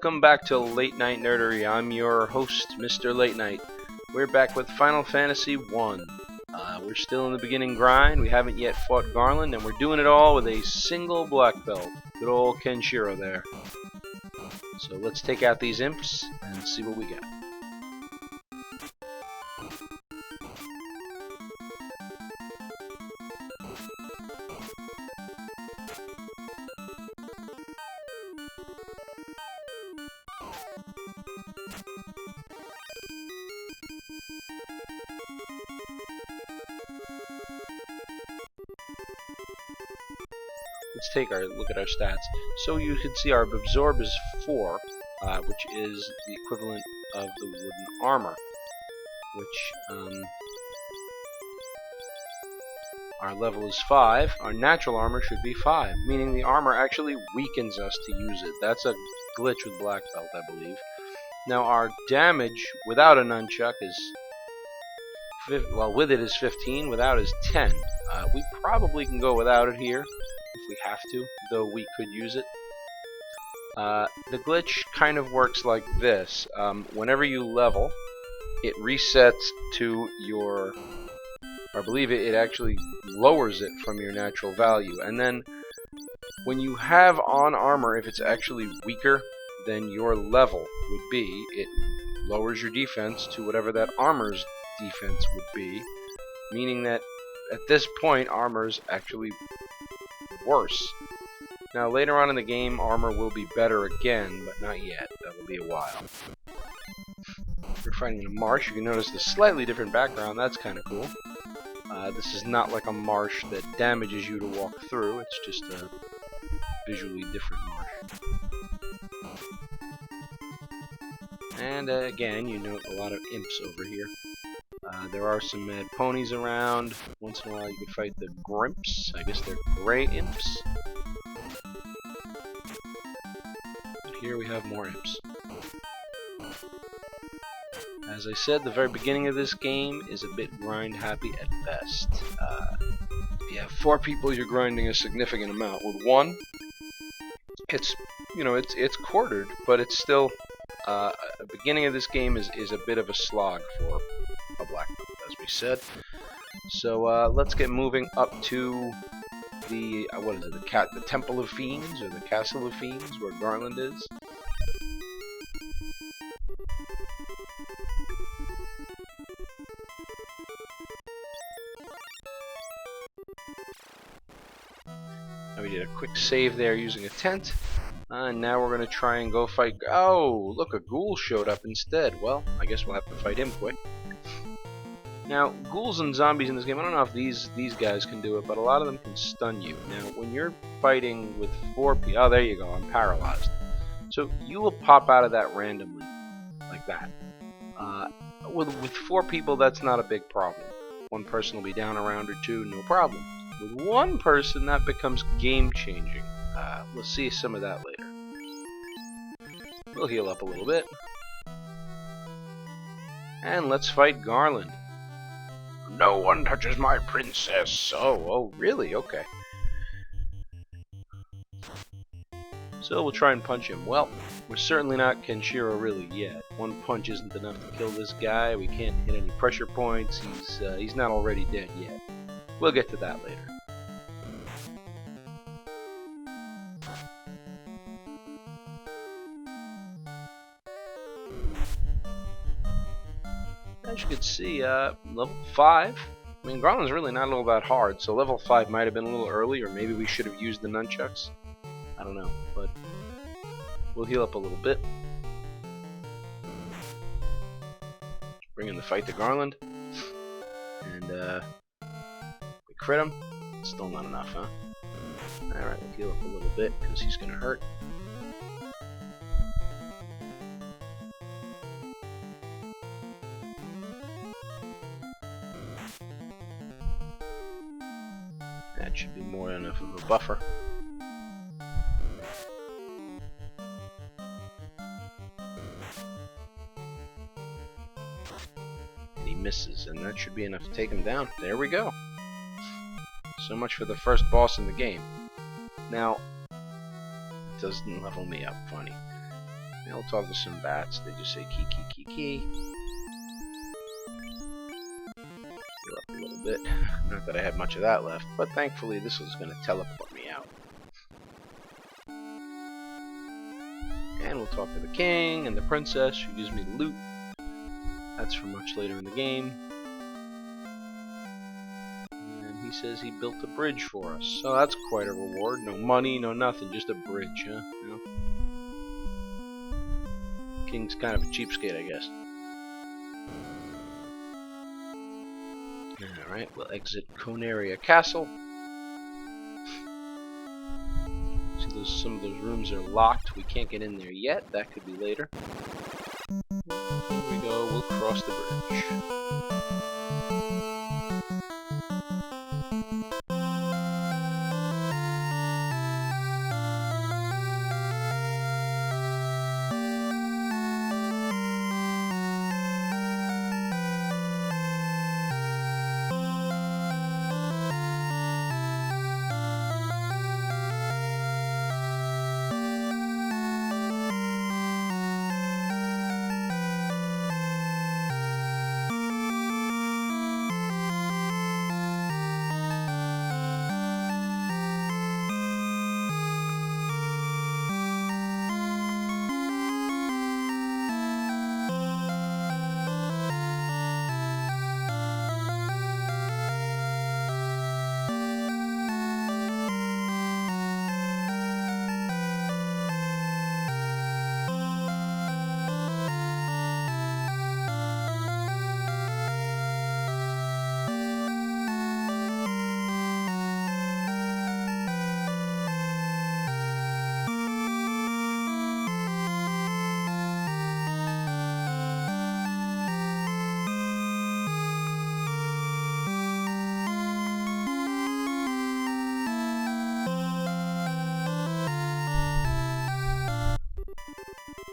Welcome back to Late Night Nerdery. I'm your host, Mr. Late Night. We're back with Final Fantasy 1. We're still in the beginning grind. We haven't yet fought Garland, and we're doing it all with a single black belt. Good old Kenshiro there. So let's take out these imps and see what we got. Let's take a look at our stats. So you can see our absorb is 4, which is the equivalent of the wooden armor, which our level is 5. Our natural armor should be 5, meaning the armor actually weakens us to use it. That's a glitch with black belt, I believe. Now our damage without a nunchuck is, well, with it is 15, without is 10. We probably can go without it here if we have to, though we could use it. The glitch kind of works like this. Whenever you level, it resets to your, I believe it actually lowers it from your natural value. And then when you have on armor, if it's actually weaker than your level would be, it lowers your defense to whatever that armor's defense would be, meaning that at this point armor's actually worse. Now later on in the game armor will be better again, but not yet. That will be a while. We're fighting in a marsh. You can notice the slightly different background. That's kind of cool. This is not like a marsh that damages you to walk through. It's just a visually different marsh. And again, you note a lot of imps over here. There are some mad ponies around. Once in a while you can fight the grimps. I guess they're gray imps. But here we have more imps. As I said, the very beginning of this game is a bit grind happy at best. If you have 4 people, you're grinding a significant amount. With 1, it's, you know, it's quartered, but it's still the beginning of this game is a bit of a slog for a black belt, as we said. So let's get moving up to the what is it? The Temple of Fiends, or the Castle of Fiends, where Garland is. Now we did a quick save there using a tent. And now we're going to try and go fight... Oh, look, a ghoul showed up instead. Well, I guess we'll have to fight him quick. Now, ghouls and zombies in this game, I don't know if these guys can do it, but a lot of them can stun you. Now, when you're fighting with 4 people... Oh, there you go, I'm paralyzed. So, you will pop out of that randomly, like that. With 4 people, that's not a big problem. 1 person will be down a round or 2, no problem. With 1 person, that becomes game-changing. We'll see some of that later. We'll heal up a little bit. And let's fight Garland. No one touches my princess. Oh, really? Okay. So we'll try and punch him. Well, we're certainly not Kenshiro really yet. 1 punch isn't enough to kill this guy. We can't hit any pressure points. He's not already dead yet. We'll get to that later. As you can see, level 5. I mean, Garland's really not all that hard, so level 5 might have been a little early, or maybe we should have used the nunchucks. I don't know, but we'll heal up a little bit. Bring in the fight to Garland. And, we crit him. Still not enough, huh? Alright, we'll heal up a little bit, because he's gonna hurt. That should be more than enough of a buffer. And he misses, and that should be enough to take him down. There we go. So much for the first boss in the game. Now, it doesn't level me up, funny. I'll talk to some bats. They just say key, key, key, key. Heal up a little bit. Not that I have much of that left, but thankfully this was going to teleport me out. And we'll talk to the king and the princess, who gives me loot. That's for much later in the game. And he says he built a bridge for us. So that's quite a reward. No money, no nothing, just a bridge, huh? You know? King's kind of a cheapskate, I guess. Alright, we'll exit Conaria Castle. See, some of those rooms are locked. We can't get in there yet. That could be later. Here we go. We'll cross the bridge.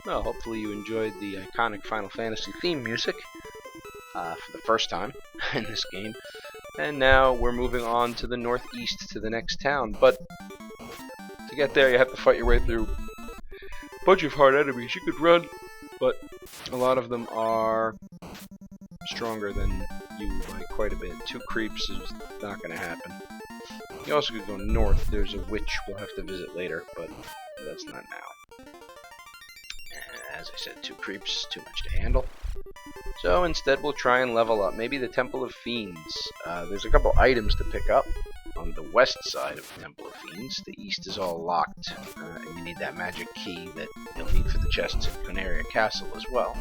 Well, hopefully you enjoyed the iconic Final Fantasy theme music for the first time in this game. And now we're moving on to the northeast to the next town. But to get there, you have to fight your way through a bunch of hard enemies. You could run, but a lot of them are stronger than you by quite a bit. 2 creeps is not going to happen. You also could go north. There's a witch we'll have to visit later, but that's not now. As I said, 2 creeps, too much to handle. So instead we'll try and level up. Maybe the Temple of Fiends. There's a couple items to pick up on the west side of the Temple of Fiends. The east is all locked, and you need that magic key that you'll need for the chests at Conaria Castle as well.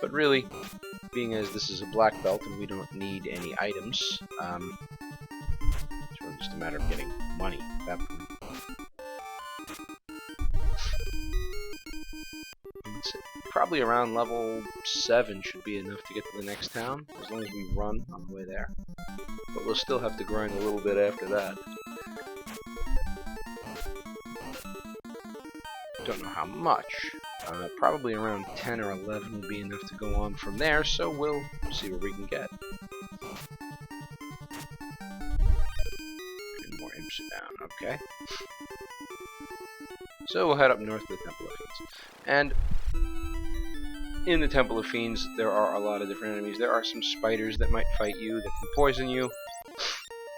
But really, being as this is a black belt and we don't need any items, it's really just a matter of getting money at that point. Probably around level 7 should be enough to get to the next town, as long as we run on the way there. But we'll still have to grind a little bit after that. Don't know how much. Probably around 10 or 11 will be enough to go on from there, so we'll see what we can get. And more imps are down, okay. So we'll head up north to the Temple of Fiends. And in the Temple of Fiends, there are a lot of different enemies. There are some spiders that might fight you, that can poison you.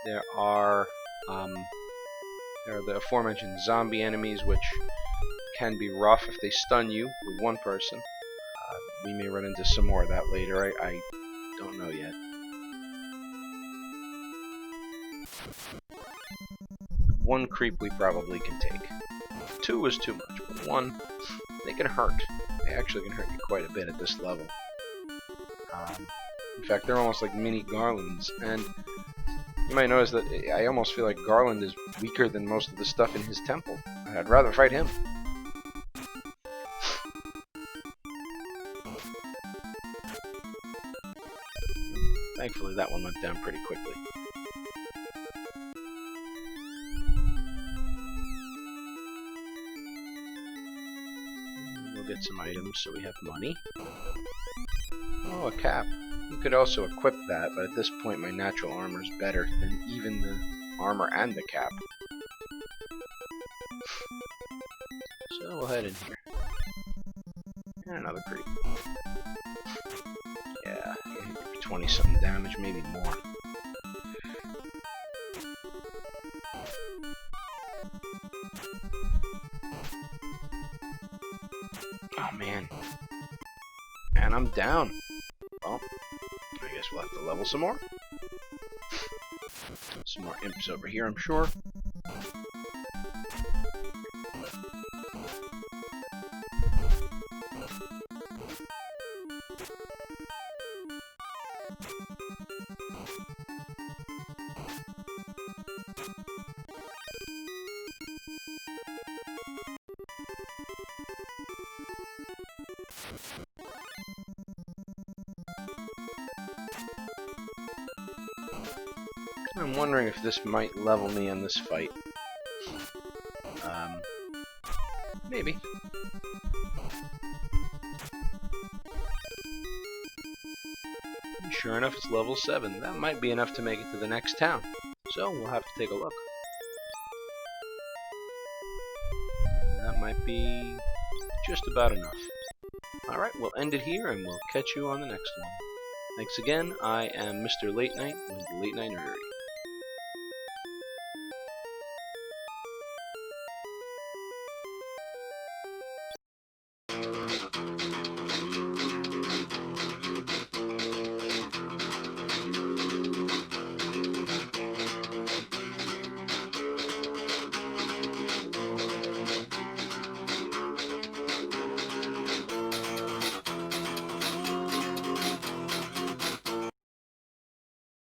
There are the aforementioned zombie enemies, which can be rough if they stun you with one person. We may run into some more of that later. I don't know yet. One creep we probably can take. 2 is too much, but 1, they can hurt. They actually can hurt you quite a bit at this level. In fact, they're almost like mini Garlands, and you might notice that I almost feel like Garland is weaker than most of the stuff in his temple. I'd rather fight him. Thankfully, that one went down pretty quickly. We'll get some items so we have money. Oh, a cap. You could also equip that, but at this point my natural armor is better than even the armor and the cap. So we'll head in here. And another creep. Yeah, 20-something damage, maybe more. Oh man. And I'm down. Well, I guess we'll have to level some more. Some more imps over here, I'm sure. I'm wondering if this might level me in this fight. Maybe. And sure enough, it's level 7. That might be enough to make it to the next town. So we'll have to take a look. That might be just about enough. Alright, we'll end it here and we'll catch you on the next one. Thanks again, I am Mr. Late Night with Late Night Nerdery.